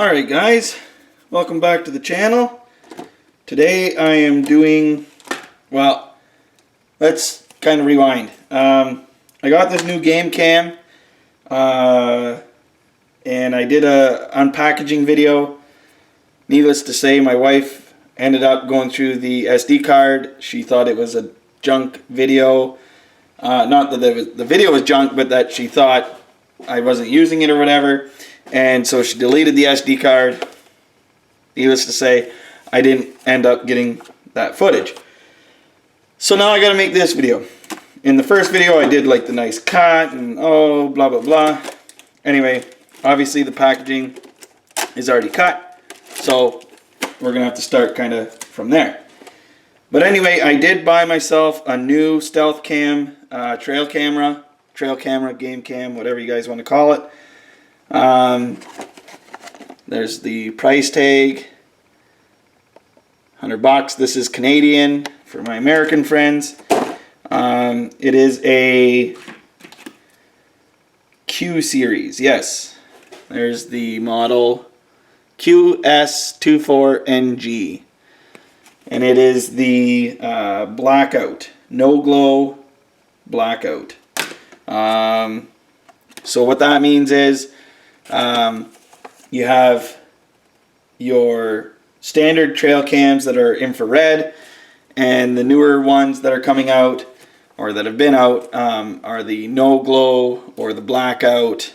Alright guys, welcome back to the channel. Today I am doing, well, let's kind of rewind. I got this new game cam and I did a unpackaging video. Needless to say, my wife ended up going through the SD card. She thought it was a junk video. Not that the video was junk, but that she thought I wasn't using it or whatever. And so she deleted the SD card. Needless to say, I didn't end up getting that footage. So now I gotta make this video. In the first video I did like the nice cut and oh blah blah blah. Anyway, obviously the packaging is already cut, so we're gonna have to start kind of from there. But anyway, I did buy myself a new Stealth Cam trail camera, game cam, whatever you guys want to call it. There's the price tag, $100. This is Canadian for my American friends. It is a Q series, yes. There's the model QS24NGK. And it is the blackout, no glow blackout. So what that means is you have your standard trail cams that are infrared, and the newer ones that are coming out or that have been out are the no glow or the blackout,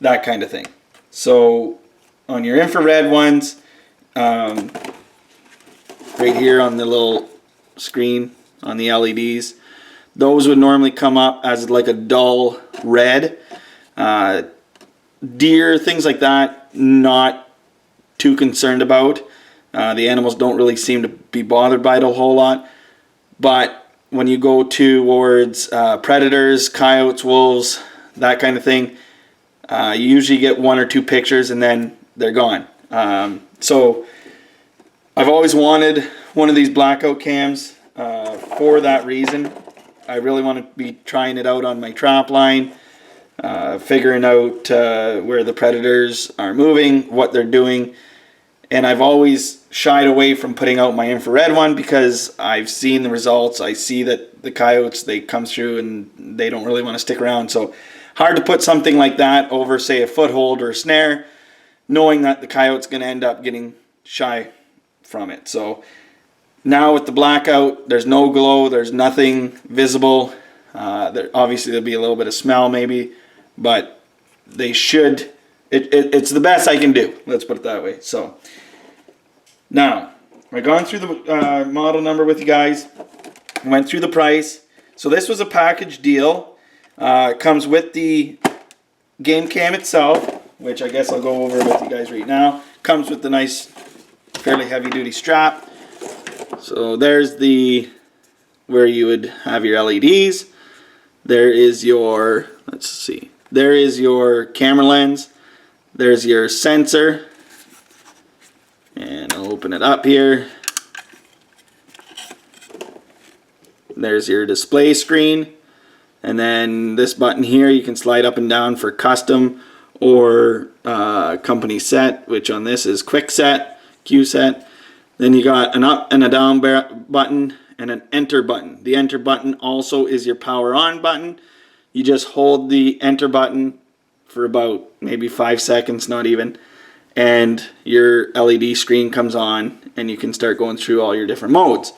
that kind of thing. So on your infrared ones, right here on the little screen on the LEDs, those would normally come up as like a dull red. Deer, things like that, not too concerned about. The animals don't really seem to be bothered by it a whole lot. But when you go towards predators, coyotes, wolves, that kind of thing, you usually get one or two pictures and then they're gone. So I've always wanted one of these blackout cams for that reason. I really want to be trying it out on my trap line, figuring out where the predators are moving, what they're doing. And I've always shied away from putting out my infrared one because I've seen the results. I see that the coyotes, they come through and they don't really want to stick around. So hard to put something like that over, say, a foothold or a snare, knowing that the coyote's going to end up getting shy from it. So now with the blackout, there's no glow, there's nothing visible. Obviously there'll be a little bit of smell maybe, but they should, it's the best I can do, let's put it that way. So now I've gone through the model number with you guys, went through the price. So this was a package deal. It comes with the game cam itself, which I guess I'll go over with you guys right now. Comes with the nice, fairly heavy duty strap. So there's the, where you would have your LEDs. There is your, let's see, there is your camera lens. There's your sensor. And I'll open it up here. There's your display screen. And then this button here you can slide up and down for custom or company set, which on this is quick set, Q set. Then you got an up and a down button and an enter button. The enter button also is your power on button. You just hold the enter button for about maybe 5 seconds, not even, and your LED screen comes on and you can start going through all your different modes.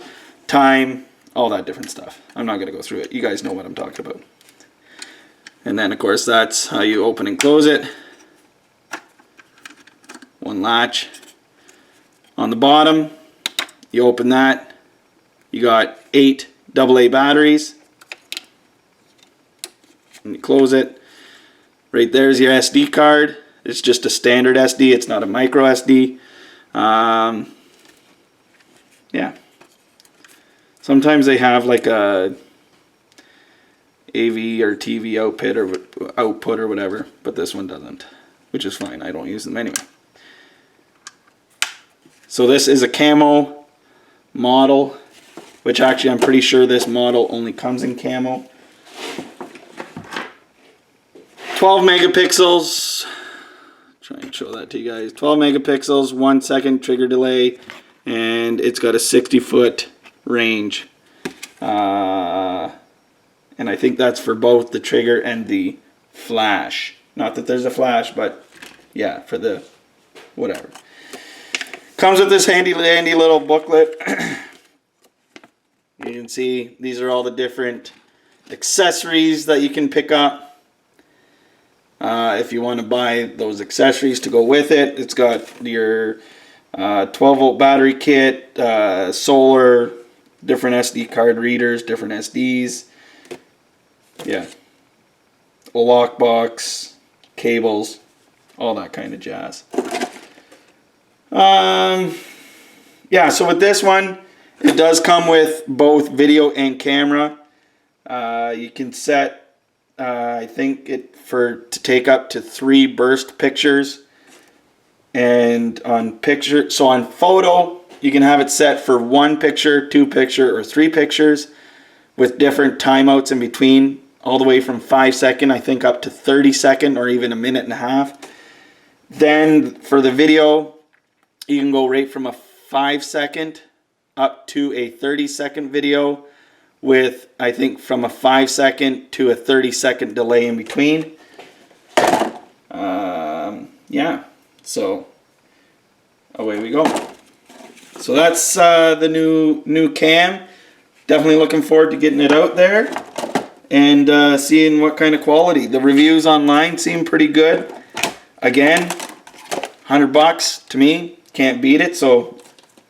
Time, all that different stuff. I'm not going to go through it. You guys know what I'm talking about. And then of course that's how you open and close it. One latch. On the bottom, you open that, you got 8 AA batteries, and you close it. Right there's your SD card. It's just a standard SD, it's not a micro SD. Yeah. Sometimes they have like a AV or TV output or whatever, but this one doesn't, which is fine. I don't use them anyway. So this is a camo model, which actually I'm pretty sure this model only comes in camo. 12 megapixels, try and show that to you guys. 12 megapixels, 1 second trigger delay, and it's got a 60-foot range. And I think that's for both the trigger and the flash. Not that there's a flash, but yeah, for the whatever. Comes with this handy little booklet. You can see these are all the different accessories that you can pick up. If you want to buy those accessories to go with it, it's got your 12-volt battery kit, solar, different SD card readers, different SDs. Yeah. A lockbox, cables, all that kind of jazz. Yeah, so with this one, it does come with both video and camera. You can set I think to take up to 3 burst pictures, and on photo you can have it set for 1 picture, 2 picture, or 3 pictures with different timeouts in between, all the way from 5 second I think up to 30 second or even a minute and a half. Then for the video you can go right from a 5 second up to a 30 second video, with I think from a 5 second to a 30 second delay in between. Yeah, so away we go. So that's the new cam. Definitely looking forward to getting it out there and seeing what kind of quality. The reviews online seem pretty good. Again, $100 to me, can't beat it. So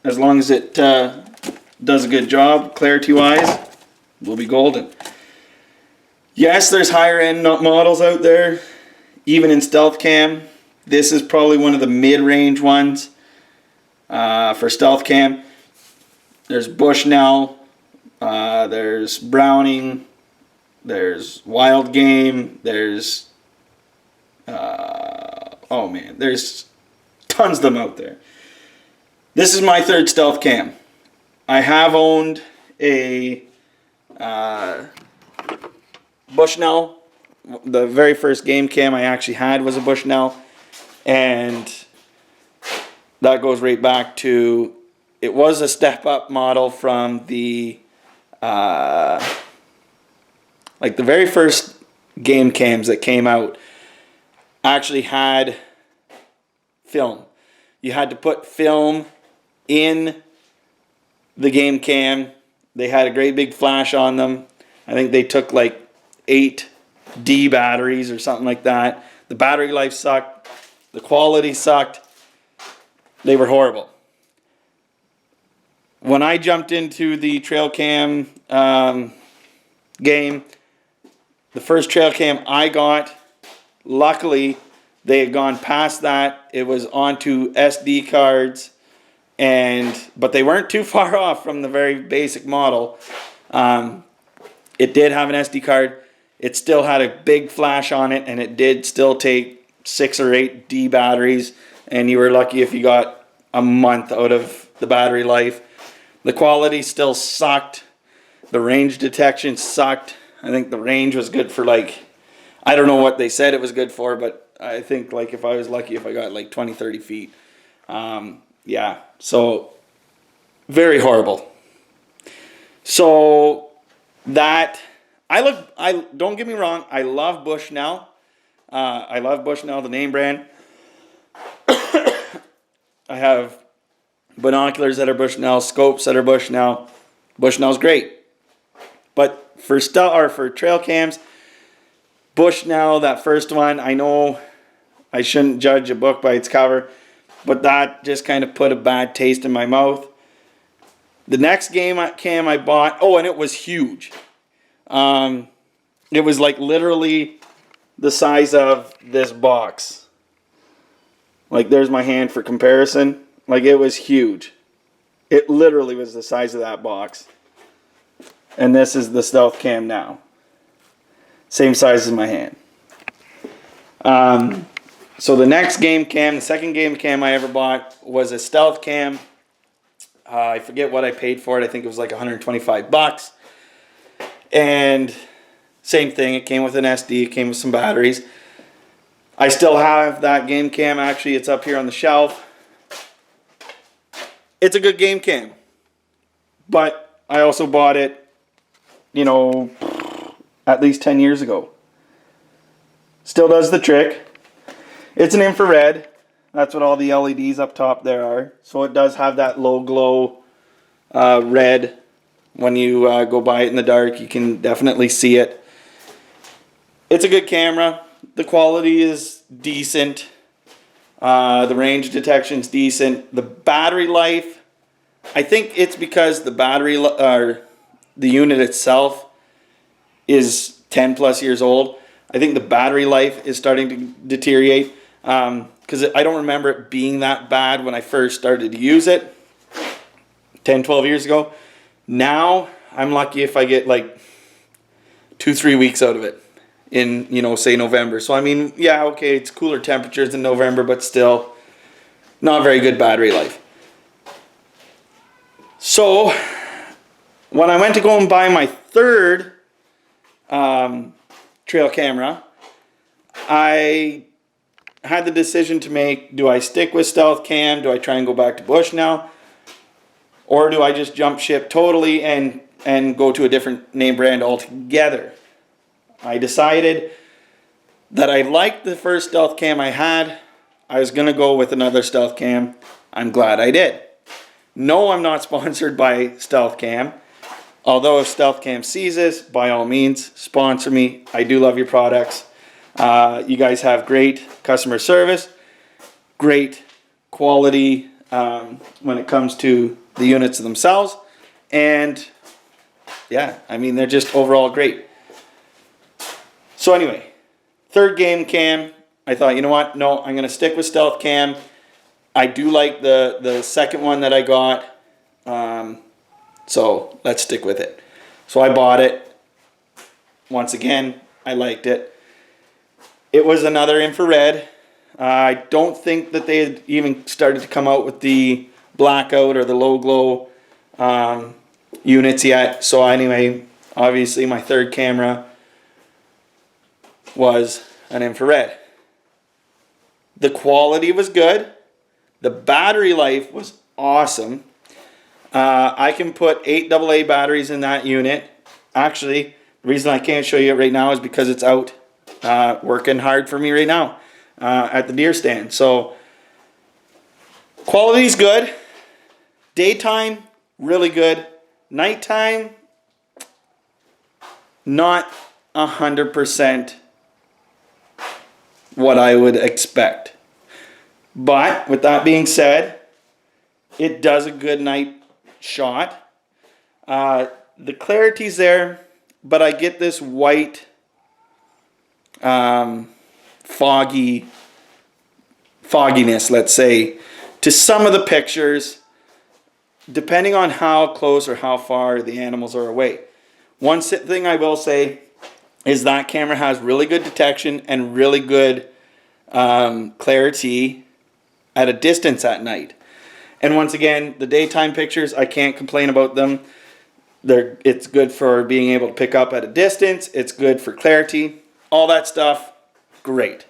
as long as it does a good job clarity wise, we'll be golden. Yes, there's higher end models out there, even in Stealth Cam. This is probably one of the mid-range ones for Stealth Cam. There's Bushnell, there's Browning, there's Wild Game, there's oh man, there's tons of them out there. This is my 3rd Stealth Cam. I have owned a Bushnell. The very first game cam I actually had was a Bushnell, and that goes right back to, it was a step up model from the like the very first game cams that came out actually had film. You had to put film in the game cam. They had a great big flash on them. I think they took like 8 D batteries or something like that. The battery life sucked. The quality sucked. They were horrible. When I jumped into the trail cam game, the first trail cam I got, luckily they had gone past that. It was onto SD cards, but they weren't too far off from the very basic model. It did have an SD card. It still had a big flash on it, and it did still take 6 or 8 D batteries, and you were lucky if you got a month out of the battery life. The quality still sucked. The range detection sucked. I think the range was good for like, I don't know what they said it was good for, but I think like if I was lucky if I got like 20, 30 feet. Yeah, so very horrible. So that, don't get me wrong, I love Bushnell. I love Bushnell, the name brand. I have binoculars that are Bushnell, scopes that are Bushnell. Bushnell's great. But for trail cams, Bushnell, that first one, I know I shouldn't judge a book by its cover, but that just kind of put a bad taste in my mouth. The next cam I bought, oh, and it was huge. It was like literally the size of this box. Like there's my hand for comparison. Like it was huge. It literally was the size of that box. And this is the Stealth Cam now. Same size as my hand. So the next game cam, the second game cam I ever bought was a Stealth Cam. I forget what I paid for it. I think it was like $125. And same thing, it came with an SD, it came with some batteries. I still have that game cam. Actually, it's up here on the shelf. It's a good game cam. But I also bought it, you know, at least 10 years ago. Still does the trick. It's an infrared. That's what all the LEDs up top there are. So it does have that low glow red. When you go by it in the dark, you can definitely see it. It's a good camera. The quality is decent. The range detection's decent. The battery life, I think it's because the battery, the unit itself is 10 plus years old. I think the battery life is starting to deteriorate because I don't remember it being that bad when I first started to use it 10, 12 years ago. Now I'm lucky if I get like 2-3 weeks out of it in, you know, say November. So I mean, yeah, okay, it's cooler temperatures in November, but still not very good battery life. So when I went to go and buy my third trail camera, I had the decision to make. Do I stick with Stealth Cam? Do I try and go back to Bush now? Or do I just jump ship totally and go to a different name brand altogether? I decided that I liked the first Stealth Cam I had. I was going to go with another Stealth Cam. I'm glad I did. No, I'm not sponsored by Stealth Cam. Although if Stealth Cam sees this, by all means, sponsor me. I do love your products. You guys have great customer service, great quality when it comes to the units themselves. And yeah, I mean, they're just overall great. So anyway, third game cam, I thought, you know what? No, I'm going to stick with Stealth Cam. I do like the second one that I got. So let's stick with it. So I bought it. Once again, I liked it. It was another infrared. I don't think that they had even started to come out with the blackout or the low glow units yet. So anyway, obviously my third camera was an infrared. The quality was good. The battery life was awesome. I can put 8 AA batteries in that unit. Actually, the reason I can't show you it right now is because it's out working hard for me right now at the deer stand. So quality's good. Daytime, really good. Nighttime, not 100% what I would expect. But with that being said, it does a good night shot. The clarity's there, but I get this white fogginess, let's say, to some of the pictures, depending on how close or how far the animals are away. One thing I will say is that camera has really good detection and really good clarity at a distance at night. And once again, the daytime pictures, I can't complain about them. It's good for being able to pick up at a distance. It's good for clarity. All that stuff, great.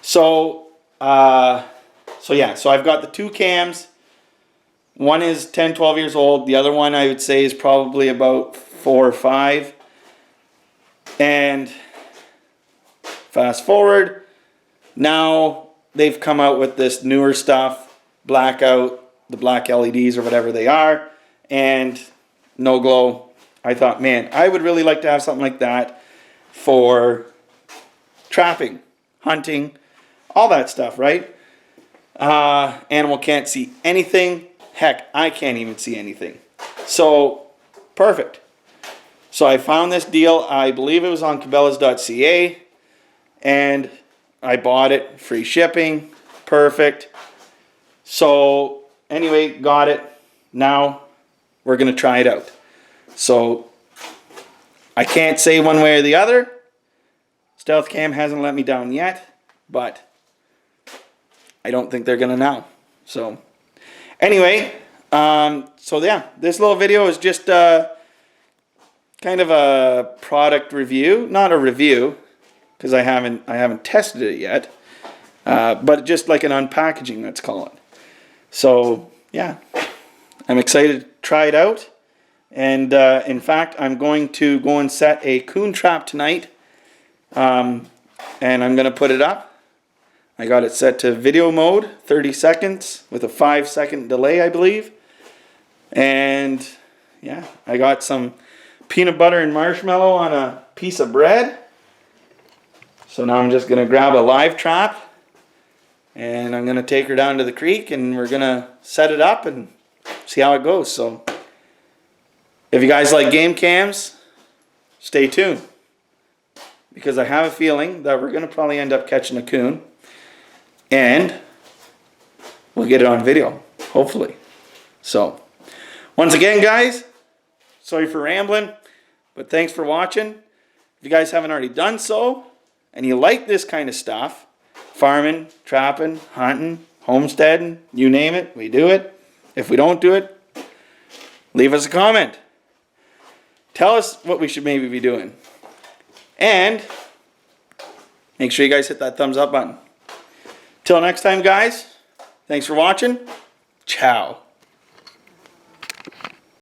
So yeah, so I've got the two cams. One is 10, 12 years old. The other one I would say is probably about 4 or 5. And fast forward, now they've come out with this newer stuff, blackout, the black LEDs or whatever they are, and no glow. I thought, man, I would really like to have something like that for trapping, hunting, all that stuff, right? Animal can't see anything. Heck, I can't even see anything. So, perfect. So I found this deal, I believe it was on cabela's.ca, and I bought it, free shipping, perfect. So anyway, got it. Now we're going to try it out. So I can't say one way or the other. Stealth Cam hasn't let me down yet, but I don't think they're going to now. So anyway, so yeah, this little video is just kind of a product review. Not a review, because I haven't tested it yet. But just like an unpackaging, let's call it. So yeah, I'm excited to try it out. And in fact, I'm going to go and set a coon trap tonight. And I'm going to put it up. I got it set to video mode, 30 seconds with a 5-second delay, I believe. And yeah, I got some peanut butter and marshmallow on a piece of bread. So now I'm just going to grab a live trap and I'm going to take her down to the creek and we're going to set it up and see how it goes. So if you guys like game cams, stay tuned, because I have a feeling that we're going to probably end up catching a coon and we'll get it on video, hopefully. So once again, guys, sorry for rambling, but thanks for watching. If you guys haven't already done so and you like this kind of stuff, farming, trapping, hunting, homesteading, you name it, we do it. If we don't do it, leave us a comment. Tell us what we should maybe be doing. And make sure you guys hit that thumbs up button. Till next time, guys, thanks for watching. Ciao.